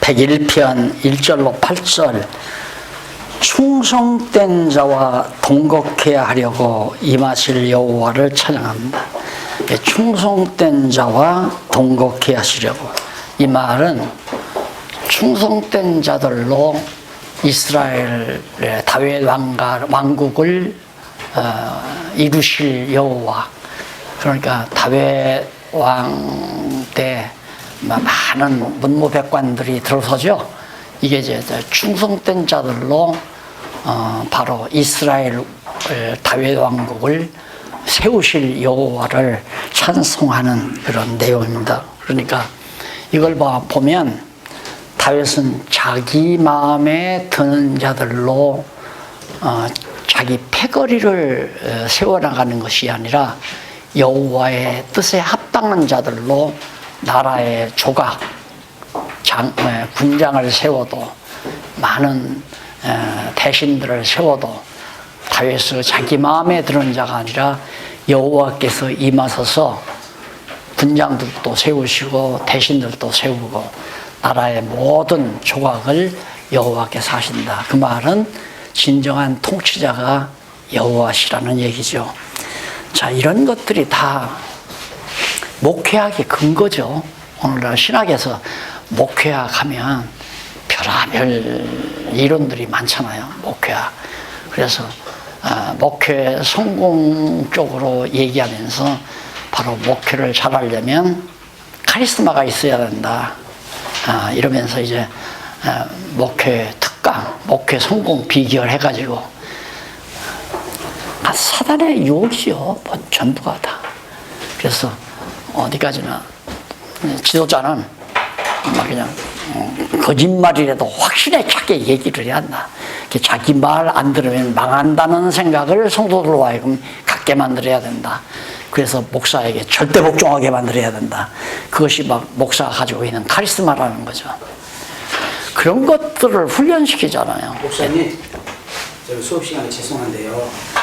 101편 1절로 8절 충성된 자와 동거케 하려고 임하실 여호와를 찬양합니다. 충성된 자와 동거케 하시려고, 이 말은 충성된 자들로 이스라엘의 다윗 왕국을 이루실 여호와, 그러니까 다윗 왕 때 많은 문무백관들이 들어서죠. 이게 이제 충성된 자들로 바로 이스라엘 다윗 왕국을 세우실 여호와를 찬송하는 그런 내용입니다. 그러니까 이걸 보면 다윗은 자기 마음에 드는 자들로 자기 패거리를 세워나가는 것이 아니라 여호와의 뜻에 합당한 자들로 나라의 조각, 군장을 세워도, 많은 대신들을 세워도 다윗은 자기 마음에 드는 자가 아니라 여호와께서 임하셔서 군장들도 세우시고 대신들도 세우고 나라의 모든 조각을 여호와께서 하신다. 그 말은 진정한 통치자가 여호와시라는 얘기죠. 자, 이런 것들이 다 목회학의 근거죠. 오늘날 신학에서 목회학 하면 별의별 이론들이 많잖아요. 목회학. 그래서 목회 성공 쪽으로 얘기하면서 바로 목회를 잘하려면 카리스마가 있어야 된다. 이러면서 이제 목회 특강, 목회 성공 비결 해가지고 사단의 유혹이요. 전부가 다. 그래서 어디까지나 지도자는 막 그냥 거짓말이라도 확신에 차게 얘기를 해야 한다. 자기 말 안 들으면 망한다는 생각을 성도들로 하여금 갖게 만들어야 된다. 그래서 목사에게 절대 복종하게 만들어야 된다. 그것이 막 목사가 가지고 있는 카리스마라는 거죠. 그런 것들을 훈련시키잖아요. 목사님, 제가 수업 시간에 죄송한데요.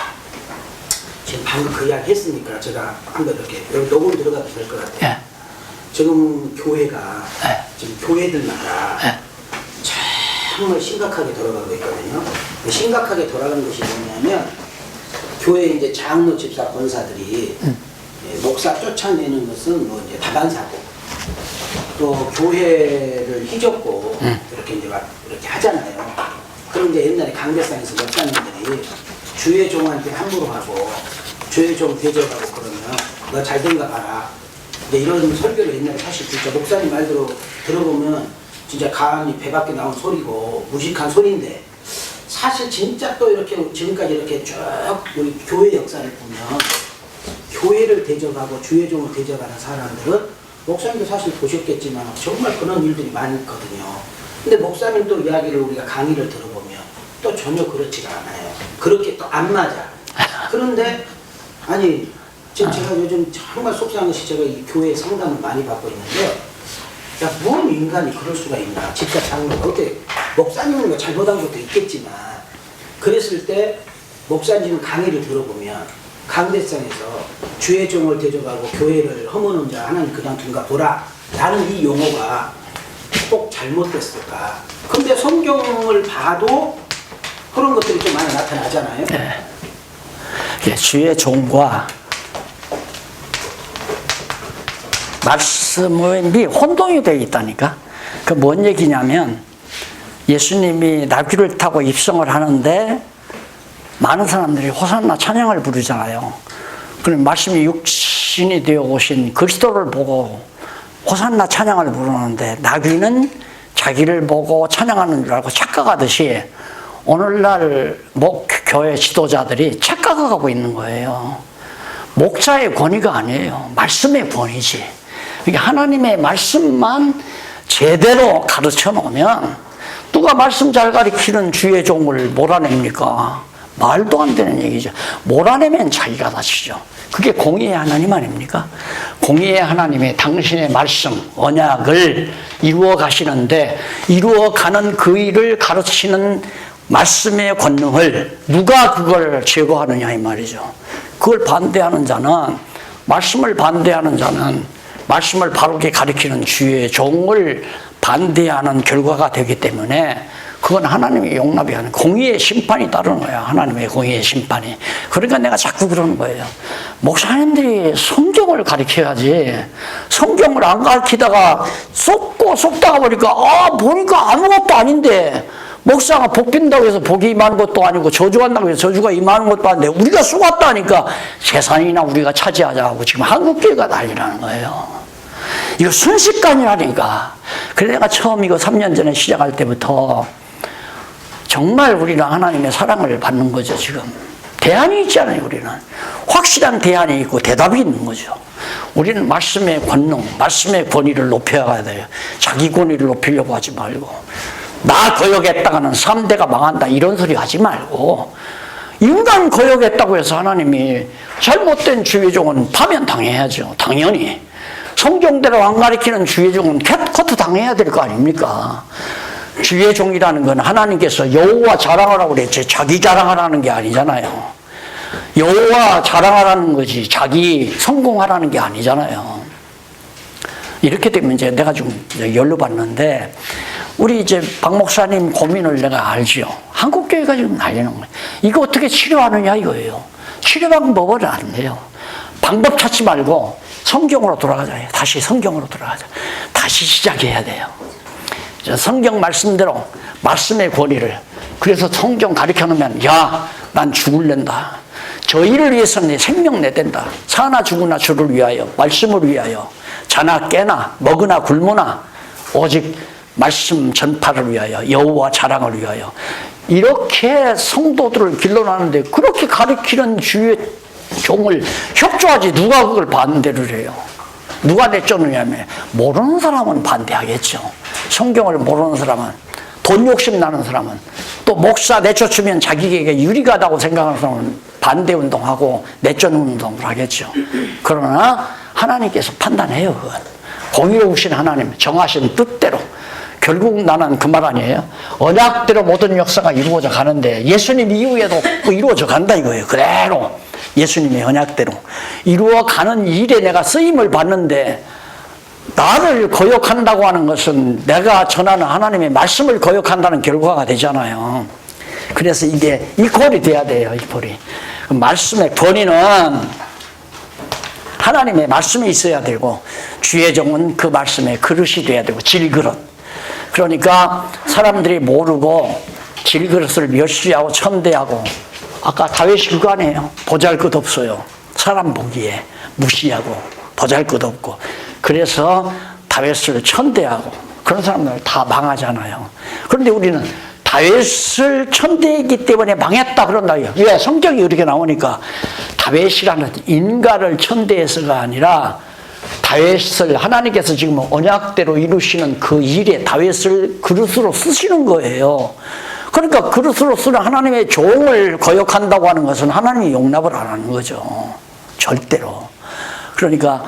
지금 방금 그 이야기 했으니까 제가 한번 이렇게 여기 녹음 들어가도 될 것 같아요. 예. 지금 교회가 지금 교회들마다 예. 정말 심각하게 돌아가고 있거든요. 심각하게 돌아가는 것이 뭐냐면 교회 이제 장로, 집사, 권사들이 목사 쫓아내는 것은 뭐 이제 다반사고, 또 교회를 휘젓고 이렇게 이제 막 이렇게 하잖아요. 그런데 옛날에 강대상에서 목사님들이 주의 종한테 함부로 하고 주의 종 대접하고 그러면 너 잘된가 봐라. 이제 이런 설교를 옛날에 사실 진짜 목사님 말대로 들어보면 진짜 가안이 배 밖에 나온 소리고 무식한 소리인데, 사실 진짜 또 이렇게 지금까지 이렇게 쭉 우리 교회 역사를 보면 교회를 대접하고 주의 종을 대접하는 사람들은 목사님도 사실 보셨겠지만 정말 그런 일들이 많거든요. 근데 목사님도 이야기를 우리가 강의를 들어보면 또 전혀 그렇지가 않아요. 그렇게 또 안 맞아. 그런데 아니 지금 제가 요즘 정말 속상한 것이 제가 이 교회 상담을 많이 받고 있는데, 야, 뭔 인간이 그럴 수가 있나. 집사 장로가 어떻게, 목사님은 잘못한 것도 있겠지만, 그랬을 때 목사님 강의를 들어보면 강대상에서 주의 종을 대접하고 교회를 허무는 자 하나님 그냥 둔가 보라 라는 이 용어가 꼭 잘못됐을까. 근데 성경을 봐도 그런 것들이 좀 많이 나타나잖아요. 네. 주의 종과 말씀이 혼동이 되어 있다니까. 그 뭔 얘기냐면, 예수님이 나귀를 타고 입성을 하는데 많은 사람들이 호산나 찬양을 부르잖아요. 그럼 말씀이 육신이 되어 오신 그리스도를 보고 호산나 찬양을 부르는데, 나귀는 자기를 보고 찬양하는 줄 알고 착각하듯이 오늘날 교회 지도자들이 착각하고 있는 거예요. 목사의 권위가 아니에요. 말씀의 권위지. 그러니까 하나님의 말씀만 제대로 가르쳐 놓으면 누가 말씀 잘 가르치는 주의 종을 몰아냅니까? 말도 안 되는 얘기죠. 몰아내면 자기가 다치죠. 그게 공의의 하나님 아닙니까? 공의의 하나님이 당신의 말씀, 언약을 이루어 가시는데, 이루어 가는 그 일을 가르치는 말씀의 권능을 누가 그걸 제거하느냐 이 말이죠. 그걸 반대하는 자는, 말씀을 반대하는 자는 말씀을 바르게 가르치는 주의 종을 반대하는 결과가 되기 때문에 그건 하나님의 용납이 아닌 공의의 심판이 따르는 거야. 하나님의 공의의 심판이. 그러니까 내가 자꾸 그러는 거예요. 목사님들이 성경을 가르쳐야지. 성경을 안 가르치다가 속다가 보니까 보니까 아무것도 아닌데 목사가 복 빈다고 해서 복이 임하는 것도 아니고 저주한다고 해서 저주가 임하는 것도 아닌데 우리가 속았다니까 재산이나 우리가 차지하자고 지금 한국교회가 난리라는 거예요. 이거 순식간이라니까. 그래서 내가 처음 이거 3년 전에 시작할 때부터 정말 우리는 하나님의 사랑을 받는 거죠. 지금 대안이 있잖아요. 우리는 확실한 대안이 있고 대답이 있는 거죠. 우리는 말씀의 권능, 말씀의 권위를 높여야 돼요. 자기 권위를 높이려고 하지 말고 나 거역했다가는 3대가 망한다 이런 소리 하지 말고 인간 거역했다고 해서 하나님이 잘못된 주의 종은 파면당해야죠. 당연히 성경대로 안 가르치는 주의 종은 커트 당해야 될 거 아닙니까? 주의 종이라는 건 하나님께서 여호와 자랑하라고 그랬지 자기 자랑하라는 게 아니잖아요. 여호와 자랑하라는 거지 자기 성공하라는 게 아니잖아요. 이렇게 되면 이제 내가 좀 열로 봤는데 우리 이제 박 목사님 고민을 내가 알지요. 한국교회가 지금 난리는 거예요. 이거 어떻게 치료하느냐 이거예요. 치료 방법은 안 돼요. 방법 찾지 말고 성경으로 돌아가자. 다시 성경으로 돌아가자. 다시 시작해야 돼요. 성경 말씀대로 말씀의 권위를 그래서 성경 가르쳐놓으면 야, 난 죽을랜다. 저희를 위해서는 내 생명 내댄다. 사나 죽으나 주를 위하여 말씀을 위하여 자나 깨나 먹으나 굶으나 오직 말씀 전파를 위하여 여호와 자랑을 위하여 이렇게 성도들을 길러나는데 그렇게 가르치는 주의 종을 협조하지 누가 그걸 반대를 해요. 누가 내쫓느냐면 모르는 사람은 반대하겠죠. 성경을 모르는 사람은 돈 욕심 나는 사람은 또 목사 내쫓으면 자기에게 유리하다고 생각하는 사람은 반대 운동하고 내쫓는 운동을 하겠죠. 그러나 하나님께서 판단해요. 그건 공의로우신 하나님 정하신 뜻대로 결국 나는 그 말 아니에요. 언약대로 모든 역사가 이루어져 가는데 예수님 이후에도 이루어져 간다 이거예요. 그대로 예수님의 언약대로 이루어가는 일에 내가 쓰임을 받는데 나를 거역한다고 하는 것은 내가 전하는 하나님의 말씀을 거역한다는 결과가 되잖아요. 그래서 이게 이퀄이 돼야 돼요. 이퀄이. 말씀의 권위는 하나님의 말씀이 있어야 되고 주의 종은 그 말씀의 그릇이 돼야 되고 질그릇. 그러니까 사람들이 모르고 질그릇을 멸시하고 천대하고 아까 다윗이 그거 아니에요. 보잘것없어요. 사람 보기에 무시하고 보잘것없고 그래서 다윗을 천대하고 그런 사람들 다 망하잖아요. 그런데 우리는 다윗을 천대했기 때문에 망했다 그런다. 왜? 성경이 그렇게 나오니까 다윗이라는 인가를 천대해서가 아니라 다윗을 하나님께서 지금 언약대로 이루시는 그 일에 다윗을 그릇으로 쓰시는 거예요. 그러니까 그릇으로 쓰는 하나님의 종을 거역한다고 하는 것은 하나님이 용납을 안 하는 거죠. 절대로. 그러니까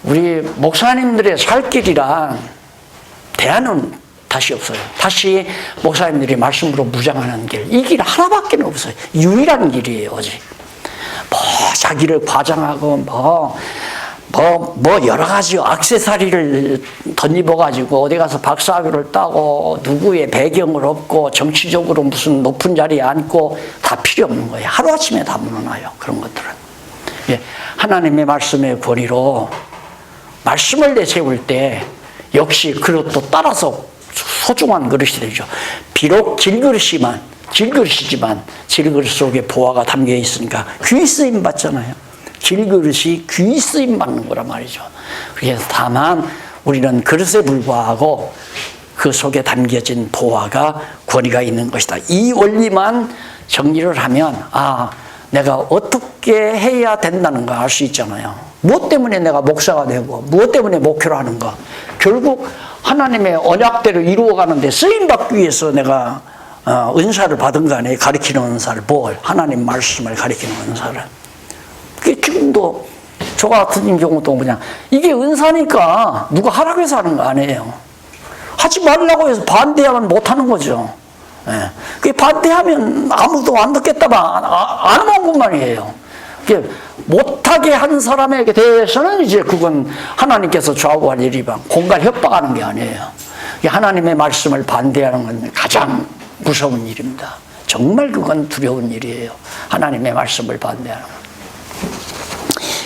우리 목사님들의 살 길이란 대안은 다시 없어요. 다시 목사님들이 말씀으로 무장하는 길. 이 길 하나밖에 없어요. 유일한 길이에요. 오직. 자기를 과장하고 여러 가지 액세서리를 덧입어가지고 어디 가서 박사학위를 따고 누구의 배경을 얻고 정치적으로 무슨 높은 자리에 앉고 다 필요 없는 거예요. 하루아침에 다 무너나요. 그런 것들은. 예, 하나님의 말씀의 권위로 말씀을 내세울 때 역시 그릇도 따라서 소중한 그릇이 되죠. 비록 질그릇이지만 질그릇 속에 보화가 담겨 있으니까 귀 쓰임 받잖아요. 질그릇이 귀 쓰임 받는 거란 말이죠. 그래서 다만 우리는 그릇에 불과하고 그 속에 담겨진 보화가 권위가 있는 것이다. 이 원리만 정리를 하면 내가 어떻게 해야 된다는 거 알 수 있잖아요. 무엇 때문에 내가 목사가 되고 무엇 때문에 목회를 하는가. 결국 하나님의 언약대로 이루어가는데 쓰임받기 위해서 내가 은사를 받은 거 아니에요. 가르치는 은사를. 하나님 말씀을 가르치는 은사를. 그게 지금도 저 같은 경우도 그냥 이게 은사니까 누가 하라고 해서 하는 거 아니에요. 하지 말라고 해서 반대하면 못하는 거죠. 예. 그게 반대하면 아무도 안 듣겠다만 안 하는 것만이에요. 못하게 한 사람에게 대해서는 이제 그건 하나님께서 좌우할 일이면 공갈 협박하는 게 아니에요. 하나님의 말씀을 반대하는 건 가장 무서운 일입니다. 정말 그건 두려운 일이에요. 하나님의 말씀을 반대하는 건.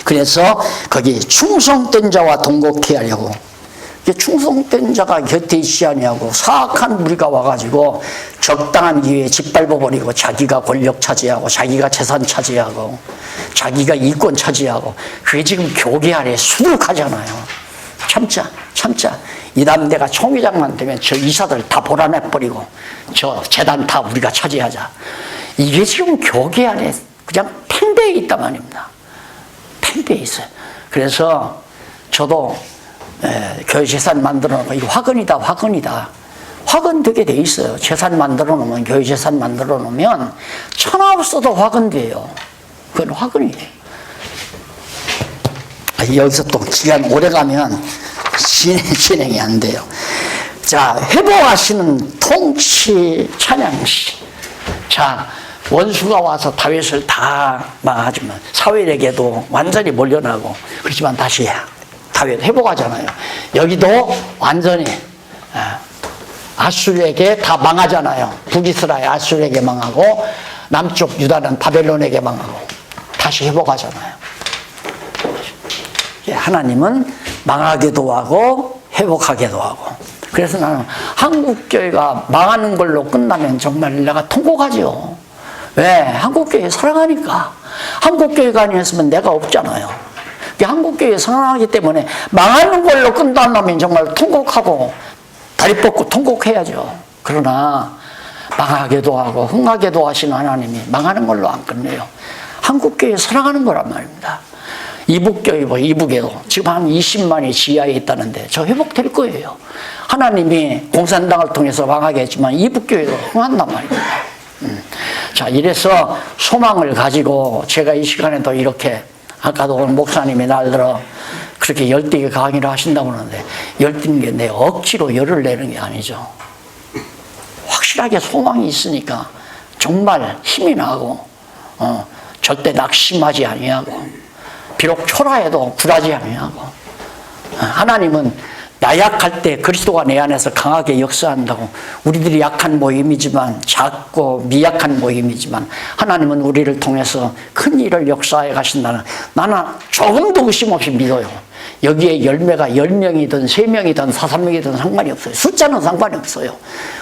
그래서 거기 충성된 자와 동곡케 하려고, 충성된 자가 곁에 있지 아니하고 사악한 무리가 와가지고 적당한 기회에 짓밟아버리고 자기가 권력 차지하고 자기가 재산 차지하고 자기가 이권 차지하고, 그게 지금 교계 안에 수두룩하잖아요. 참자. 이담대가 총회장만 되면 저 이사들 다 몰아내버리고 저 재단 다 우리가 차지하자. 이게 지금 교계 안에 그냥 팽배해 있단 말입니다. 팽배해 있어요. 그래서 저도 교회 재산 만들어 놓고 이거 화근이다. 화근되게 돼 있어요. 재산 만들어 놓으면, 교회 재산 만들어 놓으면 천하 없어도 화근돼요. 그건 화근이에요. 여기서 또 기간 오래 가면 진행이 안 돼요. 자, 회복하시는 통치 찬양시. 자, 원수가 와서 다윗을 다 망하지만 사울에게도 완전히 몰려나고, 그렇지만 다시 다윗 회복하잖아요. 여기도 완전히 아수르에게 다 망하잖아요. 북이스라엘 아수르에게 망하고 남쪽 유다는 바벨론에게 망하고 다시 회복하잖아요. 하나님은 망하게도 하고 회복하게도 하고. 그래서 나는 한국교회가 망하는 걸로 끝나면 정말 내가 통곡하죠. 왜? 한국교회 사랑하니까. 한국교회가 아니었으면 내가 없잖아요. 한국교회 사랑하기 때문에 망하는 걸로 끝난다면 정말 통곡하고 다리 뻗고 통곡해야죠. 그러나 망하게도 하고 흥하게도 하시는 하나님이 망하는 걸로 안 끝내요. 한국교회 사랑하는 거란 말입니다. 이북에도 지금 한 20만이 지하에 있다는데 저 회복될 거예요. 하나님이 공산당을 통해서 망하게 했지만 이북교회도 흥한단 말입니다. 자, 이래서 소망을 가지고 제가 이 시간에도 이렇게, 아까도 오늘 목사님이 날들어 그렇게 열띠게 강의를 하신다고 하는데, 열띠는 게 내 억지로 열을 내는 게 아니죠. 확실하게 소망이 있으니까 정말 힘이 나고, 절대 낙심하지 아니하고, 비록 초라해도 굴하지 아니하고, 하나님은 나약할 때 그리스도가 내 안에서 강하게 역사한다고. 우리들이 약한 모임이지만, 작고 미약한 모임이지만 하나님은 우리를 통해서 큰 일을 역사해 가신다는, 나는 조금도 의심 없이 믿어요. 여기에 열매가 10명이든 3명이든 4~3명이든 상관이 없어요. 숫자는 상관이 없어요.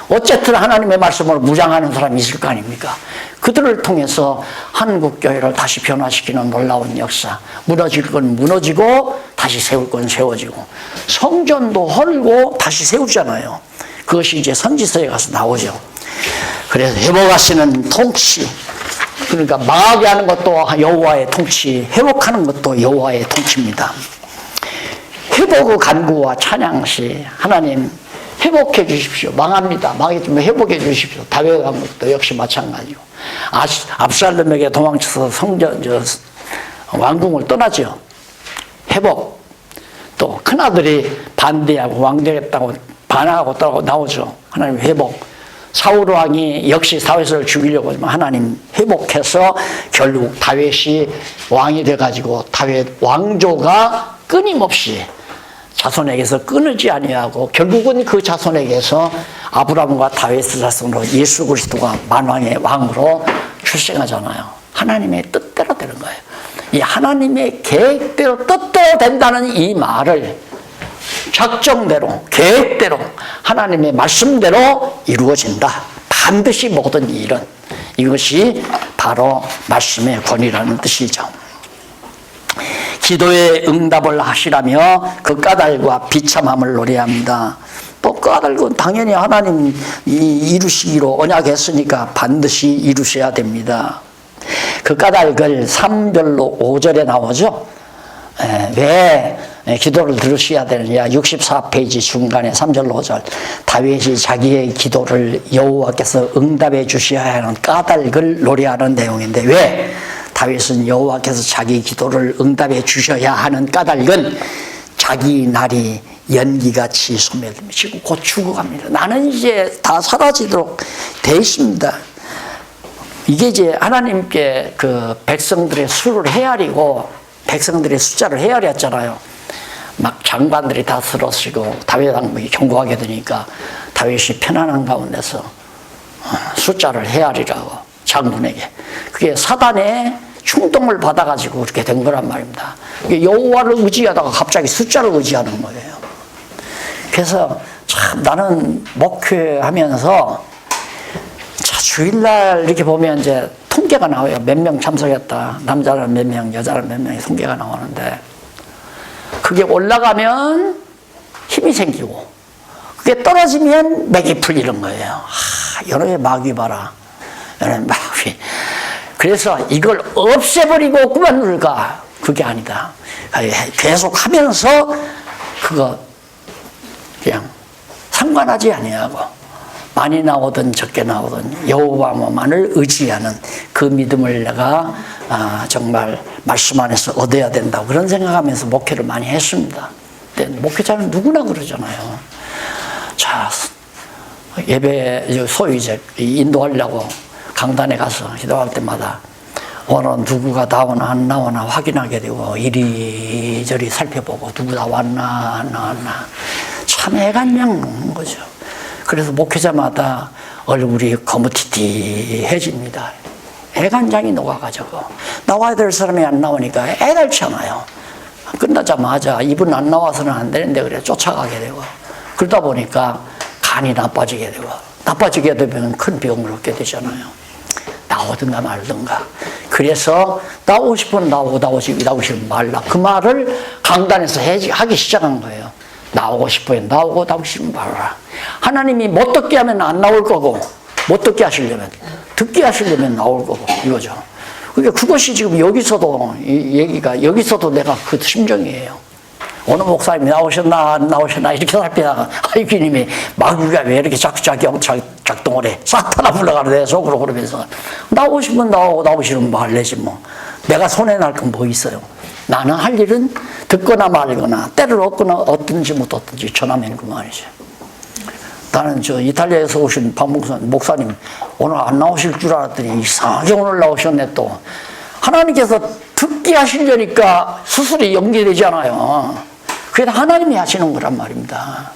어쨌든 하나님의 말씀으로 무장하는 사람이 있을 거 아닙니까? 그들을 통해서 한국교회를 다시 변화시키는 놀라운 역사. 무너질 건 무너지고 다시 세울 건 세워지고, 성전도 헐고 다시 세우잖아요. 그것이 이제 선지서에 가서 나오죠. 그래서 회복하시는 통치, 그러니까 망하게 하는 것도 여호와의 통치, 회복하는 것도 여호와의 통치입니다. 회복의 간구와 찬양시, 하나님 회복해 주십시오. 망합니다. 망했지만 회복해 주십시오. 다윗 왕도 역시 마찬가지고, 압살롬에게 도망쳐서 왕궁을 떠나죠. 회복. 또 큰아들이 반대하고 왕되겠다고 반항하고 떠나고 나오죠. 하나님 회복. 사울 왕이 역시 다윗을 죽이려고 하지만 하나님 회복해서 결국 다윗이 왕이 돼가지고 다윗 왕조가 끊임없이 자손에게서 끊이지 아니하고, 결국은 그 자손에게서 아브라함과 다윗의 자손으로 예수 그리스도가 만왕의 왕으로 출생하잖아요. 하나님의 뜻대로 되는 거예요. 이 하나님의 계획대로 뜻대로 된다는 이 말을 작정대로, 계획대로, 하나님의 말씀대로 이루어진다. 반드시 모든 일은. 이것이 바로 말씀의 권위라는 뜻이죠. 기도에 응답을 하시라며 그 까닭과 비참함을 노래합니다. 또 까닭은 당연히 하나님 이루시기로 언약했으니까 반드시 이루셔야 됩니다. 그 까닭을 3절로 5절에 나오죠. 왜 기도를 들으셔야 되느냐. 64페이지 중간에 3절 5절. 다윗이 자기의 기도를 여호와께서 응답해 주셔야 하는 까닭을 노래하는 내용인데, 왜 다윗은 여호와께서 자기 기도를 응답해 주셔야 하는 까닭은 자기 날이 연기같이 소멸됩니다. 지금 곧 죽어갑니다. 나는 이제 다 사라지도록 돼 있습니다. 이게 이제 하나님께 그 백성들의 수를 헤아리고 백성들의 숫자를 헤아렸잖아요. 막 장관들이 다 쓰러지고 다윗 왕국이 경고하게 되니까 다윗이 편안한 가운데서 숫자를 헤아리라고 장군에게. 그게 사단의 충동을 받아가지고 그렇게 된 거란 말입니다. 여호와를 의지하다가 갑자기 숫자를 의지하는 거예요. 그래서 참 나는 목회하면서 자, 주일날 이렇게 보면 이제 통계가 나와요. 몇 명 참석했다. 남자는 몇 명, 여자는 몇 명의 통계가 나오는데 그게 올라가면 힘이 생기고 그게 떨어지면 맥이 풀리는 거예요. 여러분의 마귀 봐라. 여러분의 마귀. 그래서 이걸 없애버리고 그만둘까? 그게 아니다. 계속 하면서 그거 그냥 상관하지 아니하고 많이 나오든 적게 나오든 여호와만을 의지하는 그 믿음을 내가 정말 말씀 안에서 얻어야 된다 그런 생각하면서 목회를 많이 했습니다. 근데 목회자는 누구나 그러잖아요. 자, 예배 소위 이제 인도하려고 강단에 가서 기도할 때마다 오늘 누구가 나오나 안 나오나 확인하게 되고 이리저리 살펴보고 누구 다 왔나 안 나왔나 참 애간장 먹는 거죠. 그래서 목회자마다 얼굴이 거무튀튀해집니다. 애간장이 녹아가지고 나와야 될 사람이 안 나오니까 애달잖아요. 끝나자마자 이분 안 나와서는 안 되는데 그래 쫓아가게 되고 그러다 보니까 간이 나빠지게 되고 나빠지게 되면 큰 병을 얻게 되잖아요. 나오든가 말든가. 그래서 나오고 싶으면 나오고 나오시면 말라. 그 말을 강단에서 하기 시작한 거예요. 나오고 싶으면 나오고 싶으면 말라. 하나님이 못 듣게 하면 안 나올 거고 못 듣게 하시려면 듣게 하시려면 나올 거고 이거죠. 그러니까 그것이 지금 여기서도 이 얘기가 여기서도 내가 그 심정이에요. 어느 목사님이 나오셨나 안 나오셨나 이렇게 살피다가 아이고 님이 마귀가 왜 이렇게 자꾸 작동을 해. 사탄아 불러가는 내 속으로 그러면서 나오고 싶으면 나오고 싶으면 말래지 뭐. 내가 손해 날 건 뭐 있어요. 나는 할 일은 듣거나 말거나 때를 얻든지 못 얻든지 전하면 그만이죠. 나는 저 이탈리아에서 오신 박 목사님 오늘 안 나오실 줄 알았더니 이상하게 오늘 나오셨네 또. 하나님께서 듣게 하시려니까 수술이 연기되잖아요. 그게 다 하나님이 하시는 거란 말입니다.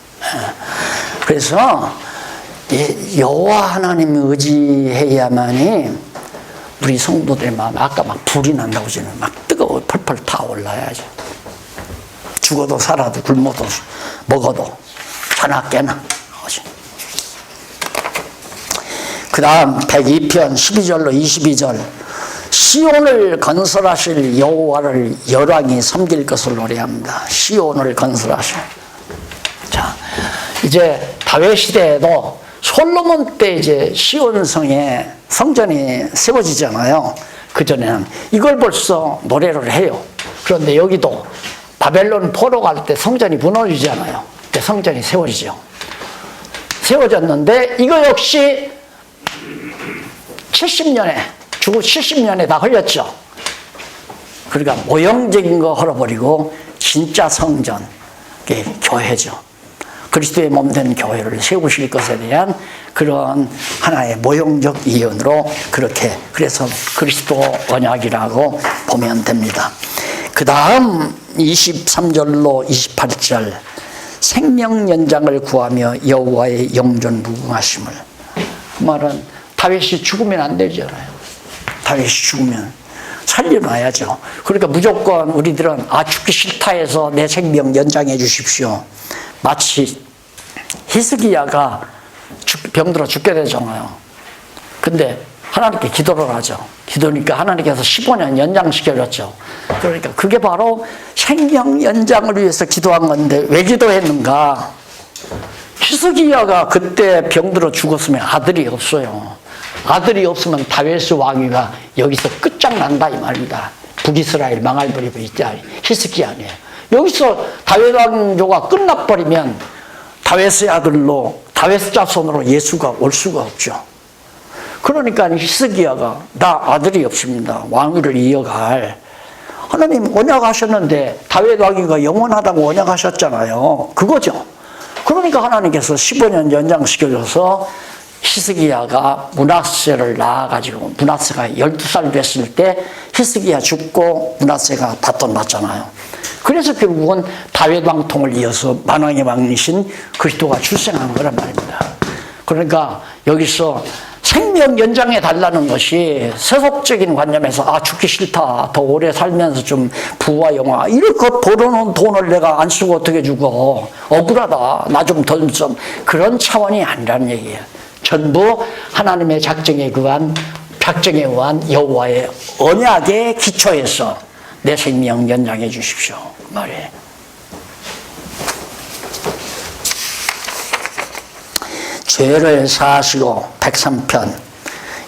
그래서 여호와 하나님을 의지해야만이 우리 성도들의 마음에 아까 막 불이 난다고 저는 막 뜨거워 펄펄 타올라야죠. 죽어도 살아도 굶어도 먹어도 자나 깨나. 그 다음 102편 12절로 22절 시온을 건설하실 여호와를 열왕이 섬길 것을 노래합니다. 시온을 건설하실. 자, 이제 다윗 시대에도 솔로몬 때 이제 시온성에 성전이 세워지잖아요. 그 전에는 이걸 벌써 노래를 해요. 그런데 여기도 바벨론 포로 갈 때 성전이 무너지잖아요. 그때 성전이 세워지죠. 세워졌는데 이거 역시 70년에 주고 70년에 다 흘렸죠. 그러니까 모형적인 거 헐어버리고 진짜 성전, 교회죠. 그리스도의 몸된 교회를 세우실 것에 대한 그런 하나의 모형적 이언으로 그렇게 그래서 그리스도 언약이라고 보면 됩니다. 그 다음 23절로 28절 생명 연장을 구하며 여호와의 영존 무궁하심을. 그 말은 다윗이 죽으면 안 되잖아요. 다윗이 죽으면 살려놔야죠. 그러니까 무조건 우리들은 죽기 싫다 해서 내 생명 연장해 주십시오. 마치 히스기야가 병들어 죽게 되잖아요. 근데 하나님께 기도를 하죠. 기도니까 하나님께서 15년 연장시켜줬죠. 그러니까 그게 바로 생명 연장을 위해서 기도한 건데 왜 기도했는가? 히스기야가 그때 병들어 죽었으면 아들이 없어요. 아들이 없으면 다윗 왕위가 여기서 끝장난다 이 말입니다. 북이스라엘 망할 버리고 있다. 히스기야 아니에요. 여기서 다윗 왕조가 끝나버리면 다윗의 아들로 다윗 자손으로 예수가 올 수가 없죠. 그러니까 히스기야가 나 아들이 없습니다. 왕위를 이어갈. 하나님 언약하셨는데 다윗 왕위가 영원하다고 언약하셨잖아요. 그거죠. 그러니까 하나님께서 15년 연장시켜줘서 히스기야가 므낫세를 낳아가지고 므낫세가 12살 됐을 때 히스기야 죽고 므낫세가 다돈 났잖아요. 그래서 결국은 다윗 왕통을 이어서 만왕의 왕이신 그리스도가 출생한 거란 말입니다. 그러니까 여기서 생명 연장해 달라는 것이 세속적인 관념에서 죽기 싫다, 더 오래 살면서 좀 부와 영화 이럴 것 벌어놓은 돈을 내가 안 쓰고 어떻게 죽어, 억울하다, 나 좀 덜 좀, 그런 차원이 아니라는 얘기예요. 전부 하나님의 작정에 의한 여호와의 언약의 기초에서 내 생명 연장해 주십시오 그 말이에요. 죄를 사하시고 103편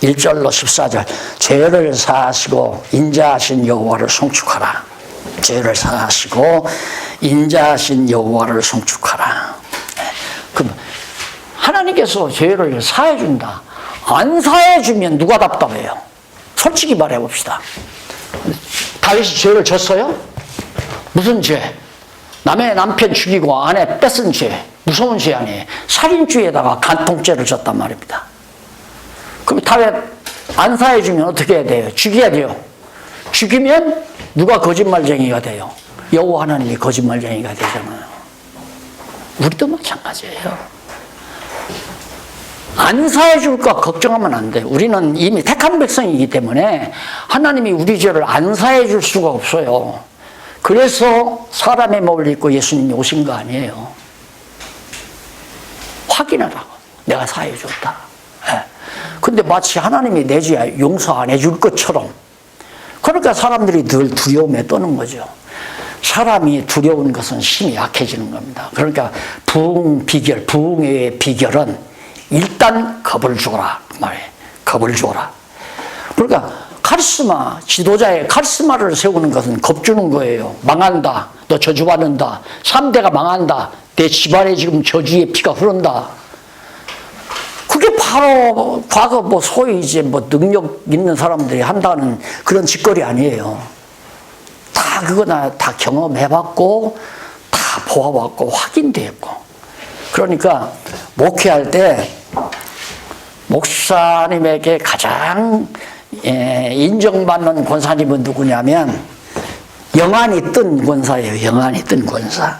1절로 14절 죄를 사하시고 인자하신 여호와를 송축하라. 죄를 사하시고 인자하신 여호와를 송축하라. 그럼 하나님께서 죄를 사해 준다. 안 사해 주면 누가 답답해요? 솔직히 말해 봅시다. 다윗이 죄를 졌어요? 무슨 죄? 남의 남편 죽이고 아내 뺏은 죄. 무서운 죄 아니에요. 살인죄에다가 간통죄를 졌단 말입니다. 그럼 다윗 안 사해 주면 어떻게 해야 돼요? 죽여야 돼요. 죽이면 누가 거짓말쟁이가 돼요? 여호와 하나님이 거짓말쟁이가 되잖아요. 우리도 마찬가지예요. 안 사해 줄까 걱정하면 안 돼. 우리는 이미 택한 백성이기 때문에 하나님이 우리 죄를 안 사해 줄 수가 없어요. 그래서 사람의 몸을 입고 예수님이 오신 거 아니에요. 확인하라고. 내가 사해 줬다. 근데 마치 하나님이 내 죄 용서 안 해줄 것처럼. 그러니까 사람들이 늘 두려움에 떠는 거죠. 사람이 두려운 것은 힘이 약해지는 겁니다. 그러니까 부흥의 비결은 일단 겁을 줘라 그 말이에요. 겁을 줘라. 그러니까 카리스마, 지도자의 카리스마를 세우는 것은 겁 주는 거예요. 망한다, 너 저주받는다, 3대가 망한다, 내 집안에 지금 저주의 피가 흐른다. 그게 바로 과거 소위 이제 능력 있는 사람들이 한다는 그런 짓거리 아니에요. 다 그거나 다 경험해봤고 다 보아봤고 확인됐고. 그러니까 목회할 때 목사님에게 가장 인정받는 권사님은 누구냐면 영안이 뜬 권사예요. 영안이 뜬 권사.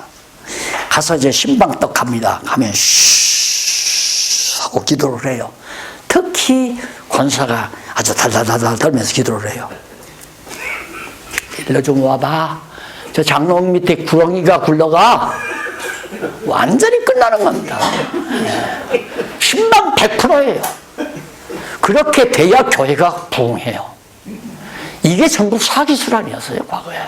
가서 이제 신방떡 갑니다. 가면 쉬 하고 기도를 해요. 특히 권사가 아주 달달달달 떨면서 기도를 해요. 일로 좀 와봐. 저 장롱 밑에 구렁이가 굴러가. 완전히 끝나는 겁니다. 신방 100%예요. 그렇게 돼야 교회가 부흥해요. 이게 전부 사기술 아니었어요, 과거에.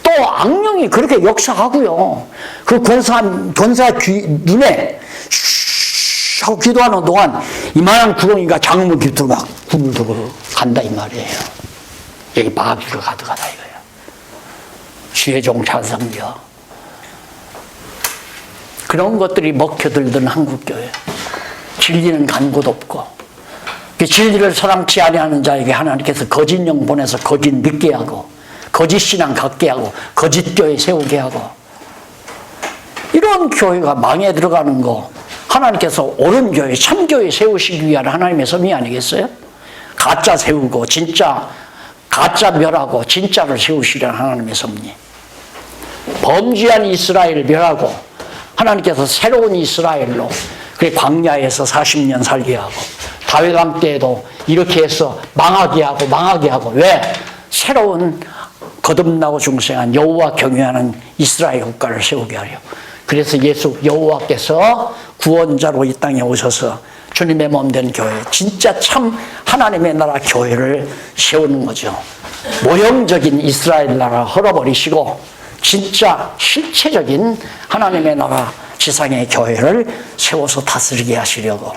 또 악령이 그렇게 역사하고요. 그 권사 눈에 쉬 하고 기도하는 동안 이만한 구렁이가 장문 깃으로 막 굴러 간다 이 말이에요. 여기 마귀가 가득하다 이거예요. 주의 종 찬성이요. 그런 것들이 먹혀들던 한국교회. 진리는 간 곳 없고 그 진리를 사랑치 아니하는 자에게 하나님께서 거짓 영 보내서 거짓 믿게 하고 거짓 신앙 갖게 하고 거짓 교회 세우게 하고 이런 교회가 망해 들어가는 거 하나님께서 옳은 교회 참교회 세우시기 위한 하나님의 섭리 아니겠어요? 가짜 세우고 진짜 가짜 멸하고 진짜를 세우시려는 하나님의 섭리. 범죄한 이스라엘을 멸하고 하나님께서 새로운 이스라엘로 그 광야에서 40년 살게 하고 다윗 왕 때에도 이렇게 해서 망하게 하고 왜? 새로운 거듭나고 중생한 여호와 경외하는 이스라엘 국가를 세우게 하려. 그래서 예수 여호와께서 구원자로 이 땅에 오셔서 주님의 몸된 교회, 진짜 참 하나님의 나라 교회를 세우는 거죠. 모형적인 이스라엘 나라 헐어버리시고 진짜 실체적인 하나님의 나라 지상의 교회를 세워서 다스리게 하시려고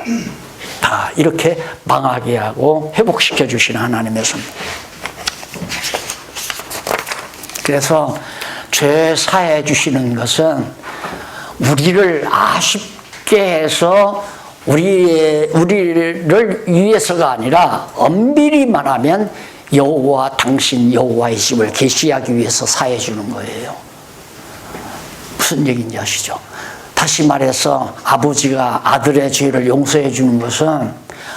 다 이렇게 망하게 하고 회복시켜 주시는 하나님의 섭리. 그래서 죄 사해 주시는 것은 우리를 아쉽게 해서 우리를 위해서가 아니라 엄밀히 말하면 여호와 당신 여호와의 집을 계시하기 위해서 사해 주는 거예요. 무슨 얘기인지 아시죠? 다시 말해서 아버지가 아들의 죄를 용서해 주는 것은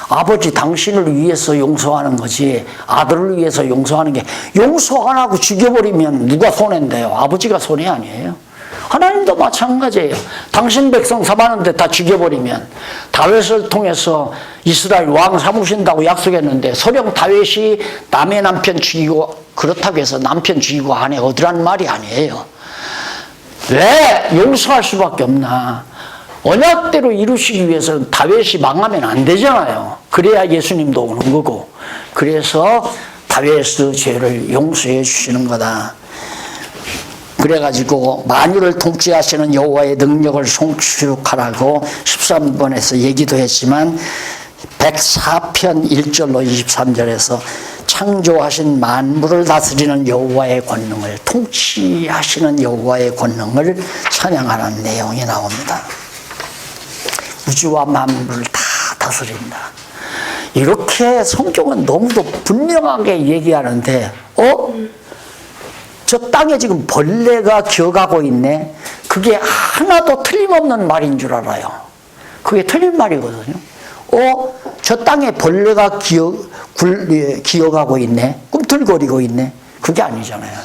아버지 당신을 위해서 용서하는 거지 아들을 위해서 용서하는 게 용서 안 하고 죽여버리면 누가 손해인데요? 아버지가 손해 아니에요? 하나님도 마찬가지예요. 당신 백성 삼았는데 다 죽여버리면 다윗을 통해서 이스라엘 왕 삼으신다고 약속했는데 서령 다윗이 남의 남편 죽이고 그렇다고 해서 남편 죽이고 아내 얻으라는 말이 아니에요. 왜 용서할 수밖에 없나? 언약대로 이루시기 위해서는 다윗이 망하면 안 되잖아요. 그래야 예수님도 오는 거고. 그래서 다윗의 죄를 용서해 주시는 거다. 그래가지고 만유를 통치하시는 여호와의 능력을 송축하라고 13번에서 얘기도 했지만 104편 1절로 23절에서 창조하신 만물을 다스리는 여호와의 권능을 통치하시는 여호와의 권능을 찬양하는 내용이 나옵니다. 우주와 만물을 다 다스린다. 이렇게 성경은 너무도 분명하게 얘기하는데 저 땅에 지금 벌레가 기어가고 있네. 그게 하나도 틀림없는 말인 줄 알아요. 그게 틀린 말이거든요. 저 땅에 벌레가 기어가고 있네. 꿈틀거리고 있네. 그게 아니잖아요.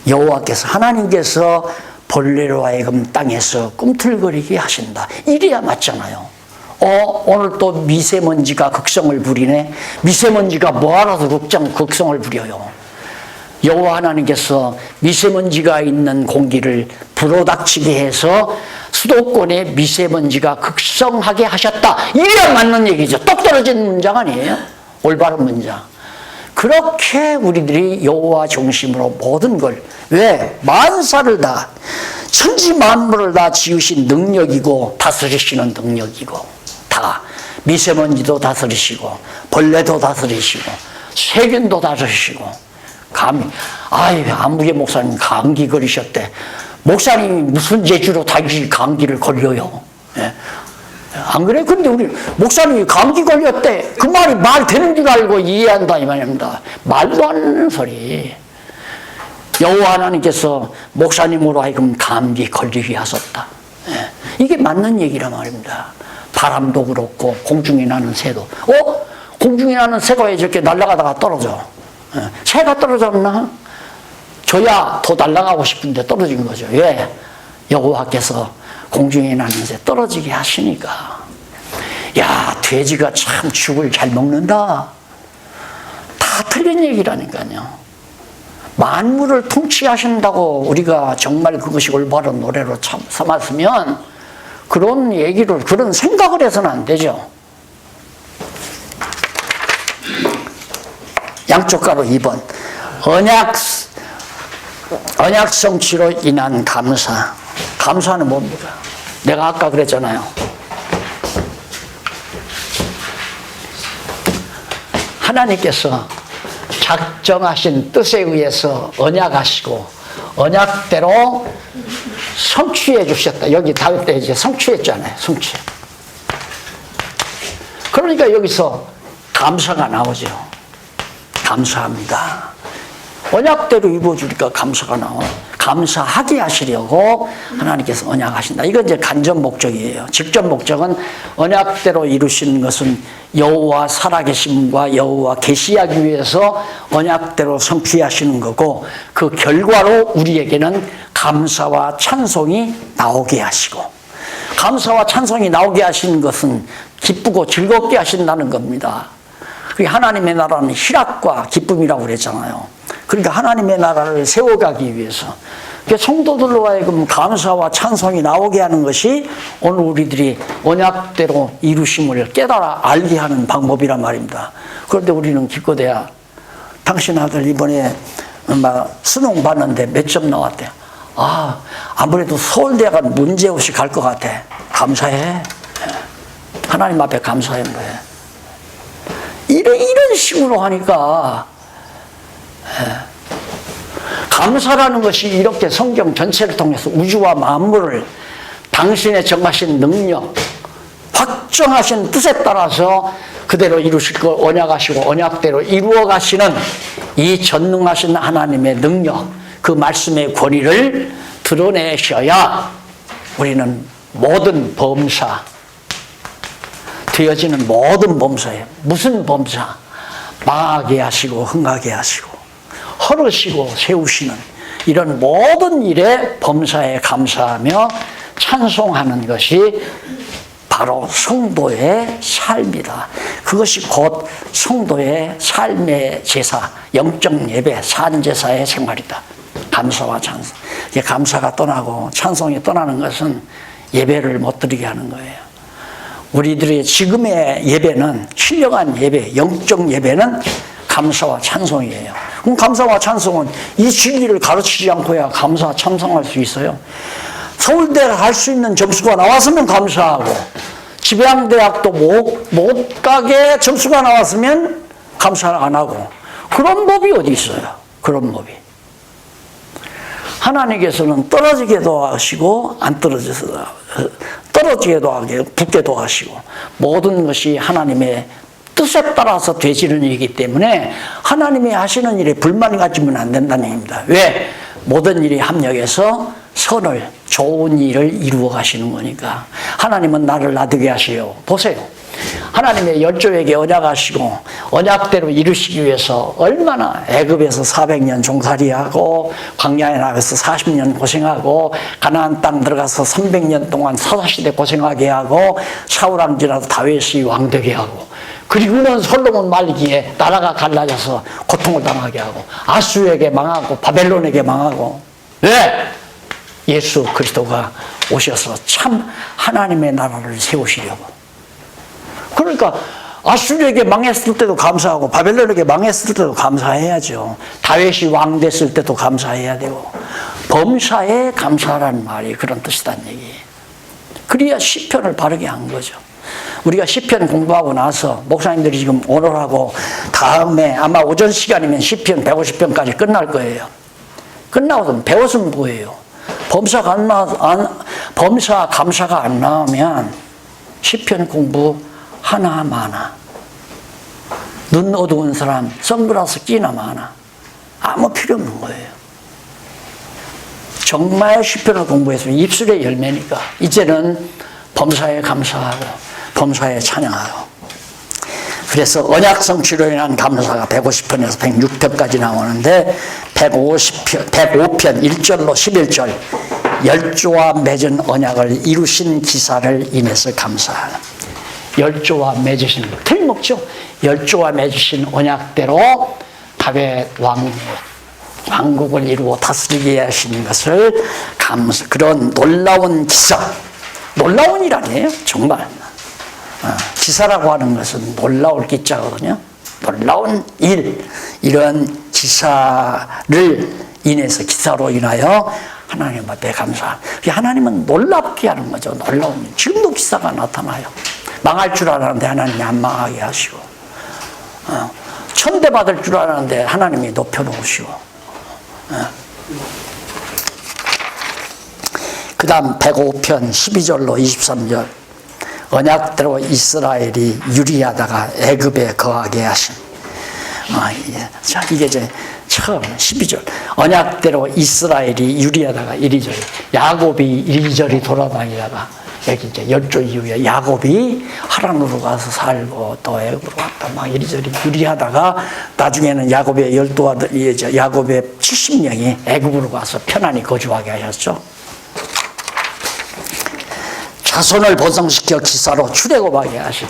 여호와께서 하나님께서 벌레로 하여금 땅에서 꿈틀거리게 하신다. 이래야 맞잖아요. 오늘 또 미세먼지가 극성을 부리네. 미세먼지가 뭐하러도 극성을 부려요. 여호와 하나님께서 미세먼지가 있는 공기를 불어닥치게 해서 수도권에 미세먼지가 극성하게 하셨다. 이래야 맞는 얘기죠. 똑 떨어진 문장 아니에요? 올바른 문장. 그렇게 우리들이 여호와 중심으로 모든 걸 왜? 만사를 다 천지 만물을 다 지으신 능력이고 다스리시는 능력이고 다 미세먼지도 다스리시고 벌레도 다스리시고 세균도 다스리시고 안무개 목사님 감기 걸리셨대. 목사님이 무슨 재주로 다시 감기를 걸려요? 예? 안 그래? 근데 우리 목사님이 감기 걸렸대. 그 말이 말 되는 줄 알고 이해한다 이 말입니다. 말도 안 되는 소리. 여호와 하나님께서 목사님으로 하여금 감기 걸리게 하셨다. 예? 이게 맞는 얘기란 말입니다. 바람도 그렇고 공중에 나는 새도. 공중에 나는 새가 왜 저렇게 날아가다가 떨어져? 새가 떨어졌나? 저야 더 날아가고 싶은데 떨어진 거죠. 왜? 여호와께서 공중에 나는 새 떨어지게 하시니까. 야, 돼지가 참 죽을 잘 먹는다. 다 틀린 얘기라니까요. 만물을 통치하신다고 우리가 정말 그것이 올바른 노래로 삼았으면 그런 얘기를, 그런 생각을 해서는 안 되죠. 양쪽 가로 2번. 언약 성취로 인한 감사. 감사는 뭡니까? 내가 아까 그랬잖아요. 하나님께서 작정하신 뜻에 의해서 언약하시고 언약대로 성취해 주셨다. 여기 다윗 때 이제 성취했잖아요. 성취. 그러니까 여기서 감사가 나오죠. 감사합니다. 언약대로 입어주니까 감사가 나와. 감사하게 하시려고 하나님께서 언약하신다. 이건 이제 간접 목적이에요. 직접 목적은 언약대로 이루시는 것은 여호와 살아계심과 여호와 계시하기 위해서 언약대로 성취하시는 거고, 그 결과로 우리에게는 감사와 찬송이 나오게 하시고, 감사와 찬송이 나오게 하시는 것은 기쁘고 즐겁게 하신다는 겁니다. 그게 하나님의 나라는 희락과 기쁨이라고 그랬잖아요. 그러니까 하나님의 나라를 세워가기 위해서 성도들로 하여금 감사와 찬송이 나오게 하는 것이 오늘 우리들이 언약대로 이루심을 깨달아 알게 하는 방법이란 말입니다. 그런데 우리는 기껏해야 당신 아들 이번에 수능 봤는데 몇 점 나왔대. 아무래도 서울대학은 문제 없이 갈 것 같아. 감사해. 하나님 앞에 감사해. 이런 식으로 하니까 감사라는 것이 이렇게 성경 전체를 통해서 우주와 만물을 당신의 정하신 능력, 확정하신 뜻에 따라서 그대로 이루실 걸 언약하시고 언약대로 이루어 가시는 이 전능하신 하나님의 능력, 그 말씀의 권위를 드러내셔야 우리는 모든 범사, 되어지는 모든 범사예요. 무슨 범사? 망하게 하시고 흥하게 하시고 헐으시고 세우시는 이런 모든 일에 범사에 감사하며 찬송하는 것이 바로 성도의 삶이다. 그것이 곧 성도의 삶의 제사, 영적 예배, 산제사의 생활이다. 감사와 찬송. 감사가 떠나고 찬송이 떠나는 것은 예배를 못 드리게 하는 거예요. 우리들의 지금의 예배는, 신령한 예배, 영적 예배는 감사와 찬송이에요. 그럼 감사와 찬송은 이 진리를 가르치지 않고야 감사, 찬송할 수 있어요. 서울대를 할 수 있는 점수가 나왔으면 감사하고, 지방대학도 못 가게 점수가 나왔으면 감사를 안 하고, 그런 법이 어디 있어요? 그런 법이. 하나님께서는 떨어지게도 하시고 안 떨어지게도 하고 붙게도 하시고 모든 것이 하나님의 뜻에 따라서 되지는 일이기 때문에 하나님이 하시는 일에 불만이 가지면 안 된다는 얘기입니다. 왜? 모든 일이 합력해서 선을, 좋은 일을 이루어 가시는 거니까. 하나님은 나를 놔두게 하세요. 보세요. 하나님의 열조에게 언약하시고 언약대로 이루시기 위해서 얼마나 애굽에서 400년 종살이하고 광야에 나가서 40년 고생하고 가나안 땅 들어가서 300년 동안 사사시대 고생하게 하고 사울왕 지나서 다윗이 왕되게 하고, 그리고는 솔로몬 말기에 나라가 갈라져서 고통을 당하게 하고 아수에게 망하고 바벨론에게 망하고. 왜? 예수 그리스도가 오셔서 참 하나님의 나라를 세우시려고. 그러니까 아수르에게 망했을 때도 감사하고 바벨론에게 망했을 때도 감사해야죠. 다윗이 왕 됐을 때도 감사해야 되고, 범사에 감사하라는 말이 그런 뜻이란 얘기예요. 그래야 시편을 바르게 한 거죠. 우리가 시편 공부하고 나서 목사님들이 지금 오늘하고 다음에 아마 오전 시간이면 시편 150편까지 끝날 거예요. 끝나고도 배웠으면 뭐예요? 범사 감사가 안 나오면 시편 공부 하나 마나, 눈 어두운 사람 선글라스 끼나 마나, 아무 필요 없는 거예요. 정말 시편을 공부했으면 입술의 열매니까 이제는 범사에 감사하고 범사에 찬양하고. 그래서 언약 성취로 인한 감사가 150편에서 106편까지 나오는데 105편 1절로 11절 열조와 맺은 언약을 이루신 기사를 인해서 감사하는. 열조와 맺으신, 틀림없죠. 열조와 맺으신 언약대로 다윗 왕국을 이루어 다스리게 하시는 것을 감사, 그런 놀라운 기사, 놀라운 일 아니에요? 정말. 기사라고 하는 것은 놀라울 기자거든요. 놀라운 일, 이런 기사를 인해서, 기사로 인하여 하나님 앞에 감사. 하나님은 놀랍게 하는 거죠. 놀라운 일. 지금도 기사가 나타나요. 망할 줄 알았는데 하나님이 안 망하게 하시고, 천대받을 줄 알았는데 하나님이 높여놓으시고. 그 다음 105편 12절로 23절 언약대로 이스라엘이 유리하다가 애굽에 거하게 하신. 자, 이게 이제 처음 12절 언약대로 이스라엘이 유리하다가 이리저리, 야곱이 이리저리 돌아다니다가 여기 이제 열조 이후에 야곱이 하란으로 가서 살고 또 애굽으로 갔다 막 이리저리 유리하다가 나중에는 야곱의 12아들, 야곱의 70명이 애굽으로 가서 편안히 거주하게 하셨죠. 자손을 번성시켜 기사로 출애굽하게 하신.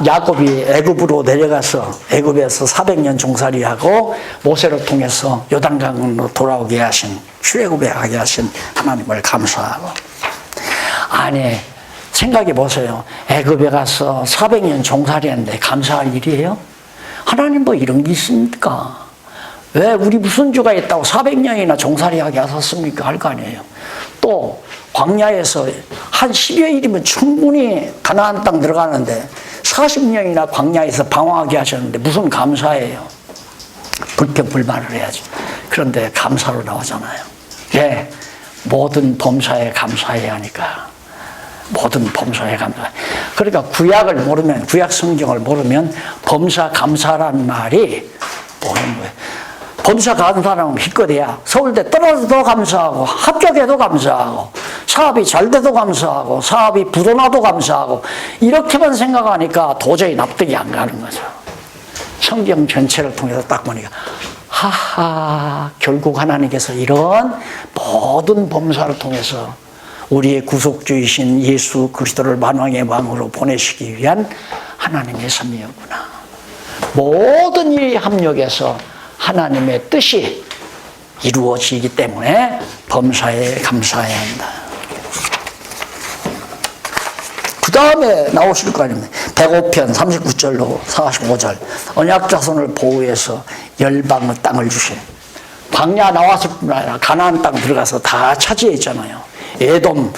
야곱이 애굽으로 내려가서 애굽에서 400년 종살이하고 모세를 통해서 요단강으로 돌아오게 하신, 출애굽에 가게 하신 하나님을 감사하고. 아니, 생각해 보세요. 애굽에 가서 400년 종살이했는데 감사할 일이에요? 하나님 뭐 이런 게 있습니까? 왜 우리 무슨 죄가 있다고 400년이나 종살이하게 하셨습니까? 할 거 아니에요. 또 광야에서 한 10여 일이면 충분히 가나안 땅 들어가는데 40년이나 광야에서 방황하게 하셨는데 무슨 감사예요? 불평불만을 해야지. 그런데 감사로 나오잖아요. 예, 모든 범사에 감사해야 하니까. 모든 범사에 감사. 그러니까 구약을 모르면, 구약 성경을 모르면 범사 감사라는 말이 뭐는 거예요? 범사 감사라는 기껏해야 서울대 떨어져도 감사하고 합격해도 감사하고 사업이 잘 돼도 감사하고 사업이 부도나도 감사하고 이렇게만 생각하니까 도저히 납득이 안 가는 거죠. 성경 전체를 통해서 딱 보니까 하하, 결국 하나님께서 이런 모든 범사를 통해서 우리의 구속주이신 예수 그리스도를 만왕의 왕으로 보내시기 위한 하나님의 섭리였구나. 모든 일이 합력해서 하나님의 뜻이 이루어지기 때문에 범사에 감사해야 한다. 그 다음에 나오실 거 아닙니까? 105편 39절로 45절. 언약 자손을 보호해서 열방의 땅을 주신. 광야 나왔을 뿐 아니라 가나안 땅 들어가서 다 차지했잖아요. 에돔,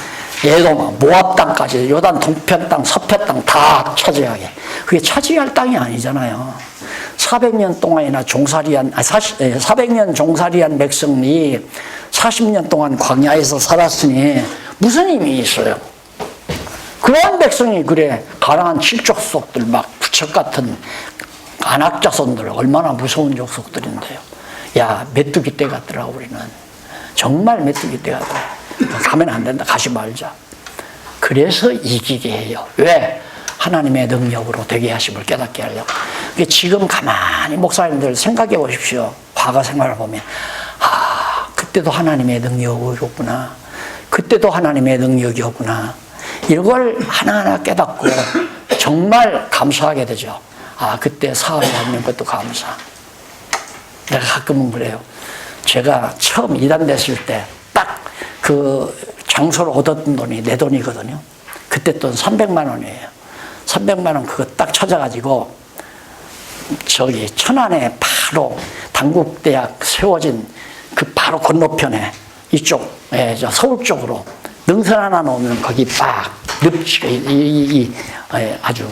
모압 땅까지, 요단 동편 땅, 서편 땅 다 차지하게. 그게 차지할 땅이 아니잖아요. 400년 동안이나 400년 종살이한 백성이 40년 동안 광야에서 살았으니 무슨 힘이 있어요? 그런 백성이 그래 가난한 칠족속들 막 부척 같은 안악자손들 얼마나 무서운 족속들인데요. 야, 메뚜기 떼 같더라. 우리는 정말 메뚜기 떼 같더라. 가면 안 된다. 가지 말자. 그래서 이기게 해요. 왜? 하나님의 능력으로 되게 하심을 깨닫게 하려고. 지금 가만히 목사님들 생각해 보십시오. 과거 생활을 보면 그때도 하나님의 능력이었구나. 그때도 하나님의 능력이었구나. 이걸 하나하나 깨닫고 정말 감사하게 되죠. 그때 사업이 하는 것도 감사. 내가 가끔은 그래요. 제가 처음 이단 됐을 때 딱 그 장소를 얻었던 돈이 내 돈이거든요. 그때 돈 300만 원이에요. 300만 원 그거 딱 찾아가지고 저기 천안에 바로 당국대학 세워진 그 바로 건너편에 이쪽에 저 서울 쪽으로 능선 하나 놓으면 거기 막 늪지가 아주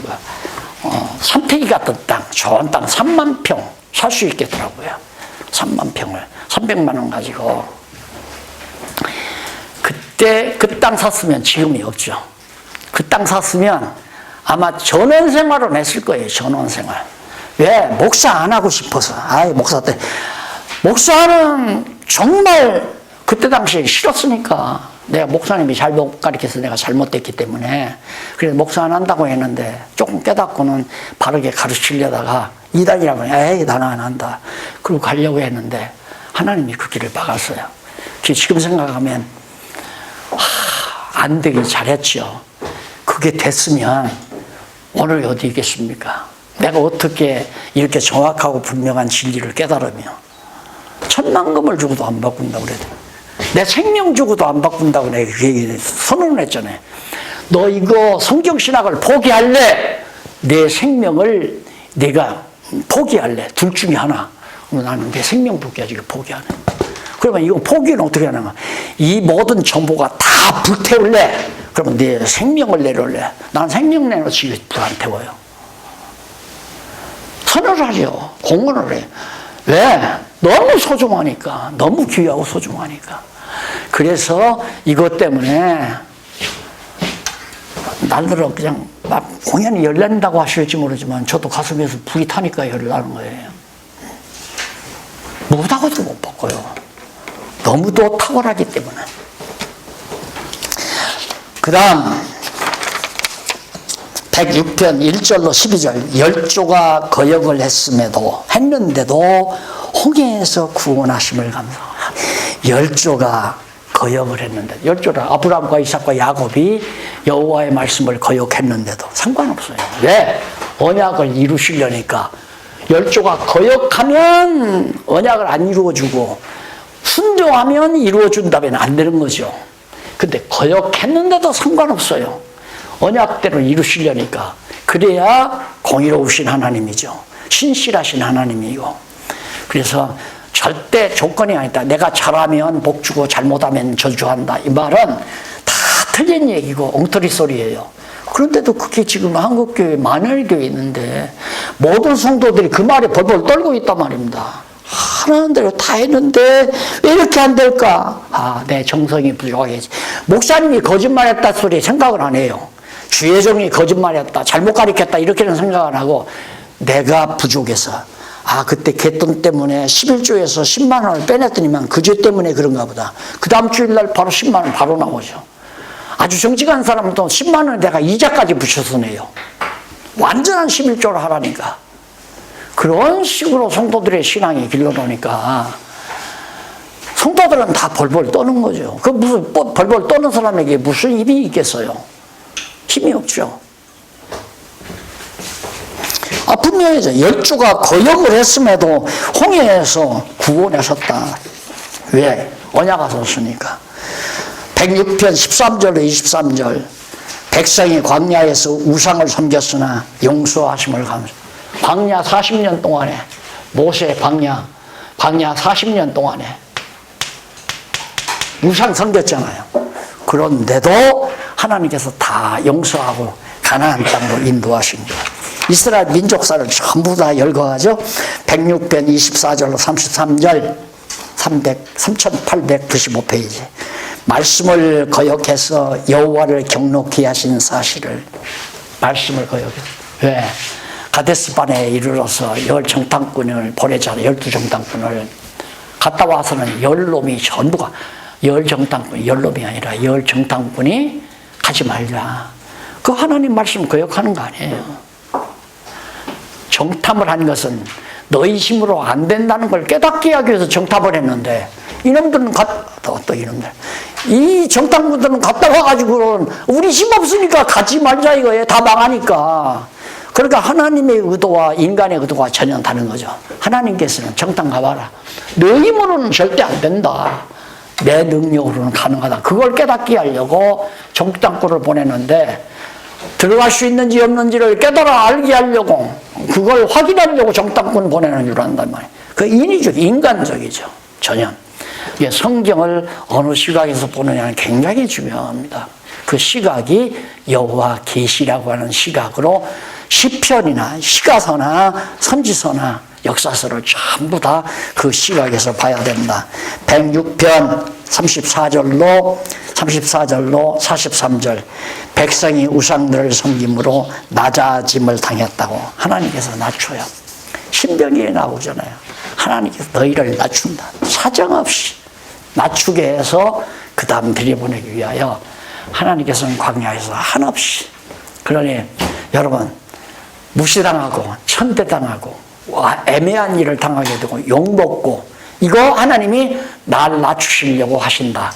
삼태기 같은 땅, 좋은 땅 3만 평 살 수 있겠더라고요. 3만 평을 300만 원 가지고 그때 그 땅 샀으면 지금이 없죠. 그 땅 샀으면 아마 전원생활을 했을 거예요. 전원생활. 왜? 목사 안 하고 싶어서. 목사 때 목사는 정말 그때 당시에 싫었으니까. 내가 목사님이 잘못 가르쳐서 내가 잘못됐기 때문에 그래서 목사 안 한다고 했는데 조금 깨닫고는 바르게 가르치려다가 이단이라고 나는 안 한다. 그리고 가려고 했는데 하나님이 그 길을 막았어요. 지금 생각하면 안 되길 잘했죠. 그게 됐으면 오늘 어디 있겠습니까? 내가 어떻게 이렇게 정확하고 분명한 진리를 깨달으며 천만금을 주고도 안 바꾼다고 그래도 내 생명 주고도 안 바꾼다고 내가 선언을 했잖아요. 너 이거 성경신학을 포기할래? 내 생명을 내가 포기할래? 둘 중에 하나. 나는 내 생명 포기하지 포기하네. 그러면 이거 포기는 어떻게 하는가? 이 모든 정보가 다 불태울래? 그러면 내 생명을 내놓을래? 난 생명 내놓지 불안 태워요. 선언을 하죠. 공언을 해. 왜? 너무 소중하니까. 너무 귀하고 소중하니까. 그래서 이것 때문에 날들어 그냥 막 공연이 열린다고 하실지 모르지만 저도 가슴에서 불이 타니까 열이 나는 거예요. 못하고도 못 바꿔요. 너무도 탁월하기 때문에. 그 다음 106편 1절로 12절 열조가 거역을 했는데도 홍해에서 구원하심을 감사하라. 열조가 거역을 했는데 열조는 아브라함과 이삭과 야곱이 여호와의 말씀을 거역했는데도 상관없어요. 왜? 언약을 이루시려니까. 열조가 거역하면 언약을 안 이루어주고 순종하면 이루어준다면 안 되는 거죠. 근데 거역했는데도 상관없어요. 언약대로 이루시려니까. 그래야 공의로우신 하나님이죠. 신실하신 하나님이고. 그래서 절대 조건이 아니다. 내가 잘하면 복 주고 잘못하면 저주한다. 이 말은 다 틀린 얘기고 엉터리 소리예요. 그런데도 그게 지금 한국교회 만연교회 있는데 모든 성도들이 그 말에 벌벌 떨고 있단 말입니다. 하라는 대로 다 했는데 왜 이렇게 안 될까? 내 정성이 부족하겠지. 목사님이 거짓말했다 소리 생각을 안 해요. 주예종이 거짓말했다, 잘못 가르쳤다 이렇게는 생각 안 하고 내가 부족해서 그때 갯돈 때문에 11조에서 10만 원을 빼냈더니만 그 죄 때문에 그런가 보다. 그 다음 주일날 바로 10만 원 바로 나오죠. 아주 정직한 사람은 또 10만 원에다가 이자까지 붙여서 내요. 완전한 11조를 하라니까. 그런 식으로 성도들의 신앙이 길러놓으니까 성도들은 다 벌벌 떠는 거죠. 그 무슨 벌벌 떠는 사람에게 무슨 힘이 있겠어요? 힘이 없죠. 분명히 열주가 거역을 했음에도 홍해에서 구원하셨다. 왜? 언약을 썼으니까. 106편 13절로 23절. 백성이 광야에서 우상을 섬겼으나 용서하심을 감사. 광야 40년 동안에, 모세 광야 40년 동안에 우상 섬겼잖아요. 그런데도 하나님께서 다 용서하고 가나안 땅으로 인도하신 거예요. 이스라엘 민족사를 전부 다 열거하죠. 106편 24절로 33절, 3895페이지. 말씀을 거역해서 여호와를 경록히 하신 사실을, 말씀을 거역해서. 왜? 가데스반에 이르러서 열 정탐꾼을 보내잖아요. 12정탐꾼을. 갔다 와서는 열 놈이 전부가, 열 정탐꾼이 열 놈이 아니라 열 정탐꾼이 가지 말자. 그 하나님 말씀 거역하는 거 아니에요. 정탐을 한 것은 너희 힘으로 안 된다는 걸 깨닫게 하기 위해서 정탐을 했는데, 이놈들은 또 이놈들. 이 정탐꾼들은 갔다 와가지고는 우리 힘 없으니까 가지 말자 이거예요. 다 망하니까. 그러니까 하나님의 의도와 인간의 의도가 전혀 다른 거죠. 하나님께서는 정탐 가봐라. 너 힘으로는 절대 안 된다. 내 능력으로는 가능하다. 그걸 깨닫게 하려고 정탐꾼을 보냈는데, 들어갈 수 있는지 없는지를 깨달아 알게 하려고, 그걸 확인하려고 정탐꾼 보내는 줄 안단 말이에요. 그 인위적, 인간적이죠. 전혀. 성경을 어느 시각에서 보느냐는 굉장히 중요합니다. 그 시각이 여호와 계시라고 하는 시각으로 시편이나 시가서나 선지서나 역사서를 전부 다 그 시각에서 봐야 된다. 106편 34절로 43절. 백성이 우상들을 섬김으로 낮아짐을 당했다고. 하나님께서 낮춰요. 신명기에 나오잖아요. 하나님께서 너희를 낮춘다. 사정없이 낮추게 해서 그 다음 들여보내기 위하여 하나님께서는 광야에서 한없이. 그러니 여러분, 무시당하고 천대당하고 애매한 일을 당하게 되고 욕먹고, 이거 하나님이 날 낮추시려고 하신다.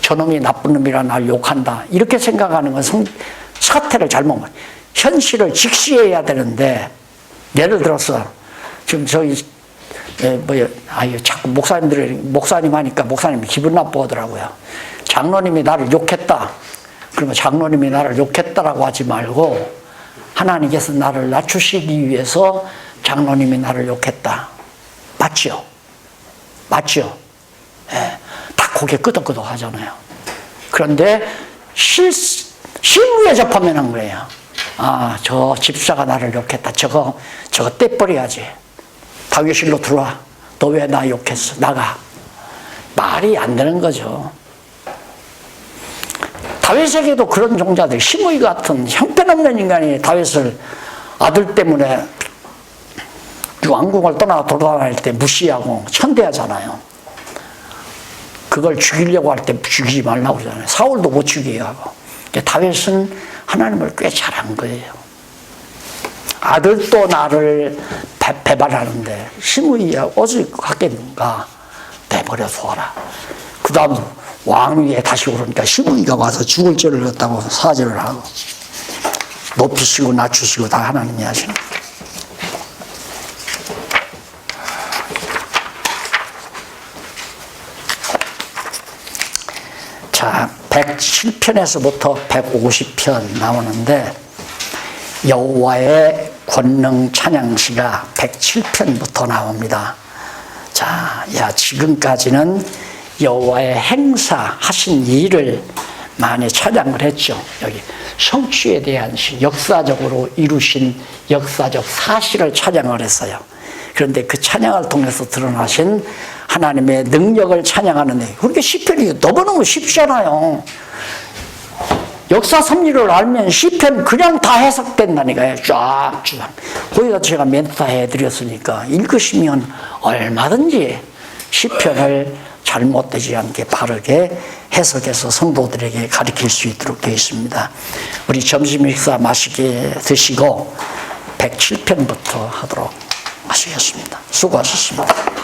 저놈이 나쁜 놈이라 날 욕한다. 이렇게 생각하는 건 사태를 잘못, 현실을 직시해야 되는데, 예를 들어서 지금 저희 자꾸 목사님 하니까 목사님이 기분 나쁘더라고요. 장로님이 나를 욕했다. 그러면 장로님이 나를 욕했다라고 하지 말고, 하나님께서 나를 낮추시기 위해서 장로님이 나를 욕했다. 맞죠? 맞죠? 예, 다 고개 끄덕끄덕 하잖아요. 그런데 실무에 접하면 한 거예요. 저 집사가 나를 욕했다. 저거 떼버려야지. 다윗실로 들어와. 너 왜 나 욕했어? 나가. 말이 안 되는 거죠. 다윗에게도 그런 종자들, 시므이 같은 형편없는 인간이 다윗을 아들 때문에 왕궁을 떠나 돌아다닐 때 무시하고 천대하잖아요. 그걸 죽이려고 할 때 죽이지 말라고 그러잖아요. 사울도 못 죽이게 하고. 다윗은 하나님을 꽤 잘한 거예요. 아들도 나를 배반하는데 시므이야 어찌 하겠는가. 내버려 두어라. 그 다음 왕위에 다시 오르니까 시므이가 와서 죽을 죄를 졌다고 사죄를 하고, 높이시고 낮추시고 다 하나님이 하시는 거예요. 자, 107편에서부터 150편 나오는데, 여호와의 권능 찬양시가 107편부터 나옵니다. 자, 지금까지는 여호와의 행사하신 일을 많이 찬양을 했죠. 여기 성취에 대한 시, 역사적으로 이루신 역사적 사실을 찬양을 했어요. 그런데 그 찬양을 통해서 드러나신 하나님의 능력을 찬양하는데, 그렇게 시편이 너무너무 쉽잖아요. 역사 섭리를 알면 시편 그냥 다 해석된다니까요. 쫙쫙. 거기다 제가 멘트 다 해드렸으니까 읽으시면 얼마든지 시편을 잘못되지 않게 바르게 해석해서 성도들에게 가르칠 수 있도록 되어 있습니다. 우리 점심 식사 맛있게 드시고 107편부터 하도록 하시겠습니다. 수고하셨습니다.